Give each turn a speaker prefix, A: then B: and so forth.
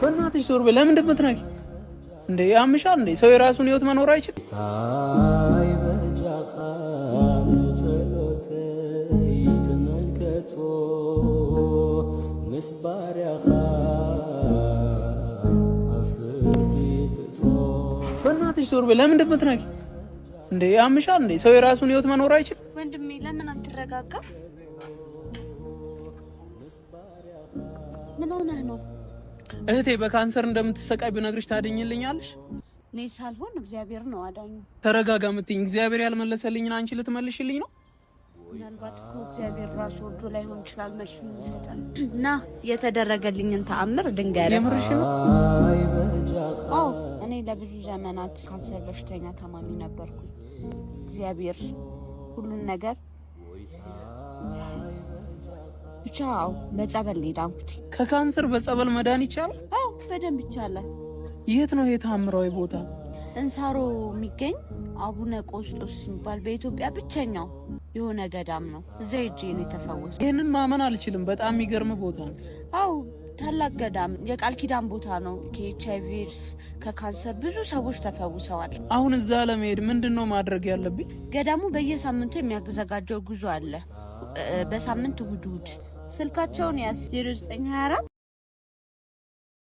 A: በእናትሽ ዞር በይ። ለምን እንደምትነኪ እንዴ? ያምሻል እንዴ? ሰው የራሱን ህይወት መኖር አይችልም? ታይ በጃኻን ጸሎት ይተመልከቶ መስባሪያኻ አፍቢትቶ በእናትሽ ዞር በይ። ለምን እንደምትነኪ እንዴ? ያምሻል እንዴ? ሰው የራሱን ህይወት መኖር አይችልም?
B: ወንድሜ ለምን አትረጋጋ? ምን ሆነህ ነው?
A: እህቴ በካንሰር እንደምትሰቃይ ብነግርሽ ታድኝልኛለሽ?
B: እኔ ሳልሆን እግዚአብሔር ነው አዳኙ።
A: ተረጋጋ የምትይኝ እግዚአብሔር ያልመለሰልኝን አንቺ ልትመልሽልኝ ነው?
B: ምናልባት እኮ እግዚአብሔር ራሱ ወዶ ላይሆን ይችላል መልሱ ይሰጣል። እና የተደረገልኝን ተአምር ድንገር
A: የምርሽ ነው?
B: አዎ እኔ ለብዙ ዘመናት ካንሰር በሽተኛ ታማሚ ነበርኩ። እግዚአብሔር ሁሉን ነገር ብቻው በጸበል ዳንኩት።
A: ከካንሰር በጸበል መዳን ይቻላል?
B: አዎ በደንብ ይቻላል።
A: የት ነው የታምራዊ ቦታ?
B: እንሳሮ የሚገኝ አቡነ ቆስጦስ የሚባል በኢትዮጵያ ብቸኛው የሆነ ገዳም ነው። እዛ ሄጄ ነው የተፈወስኩት።
A: ይህንን ማመን አልችልም። በጣም የሚገርም ቦታ ነው።
B: አዎ ታላቅ ገዳም፣ የቃል ኪዳን ቦታ ነው። ከኤችአይቪ ኤድስ፣ ከካንሰር ብዙ ሰዎች ተፈውሰዋል።
A: አሁን እዛ ለመሄድ ምንድነው ማድረግ ያለብኝ?
B: ገዳሙ በየሳምንቱ የሚያዘጋጀው ጉዞ አለ። በሳምንት እሁድ ስልካቸውን ያስ 0924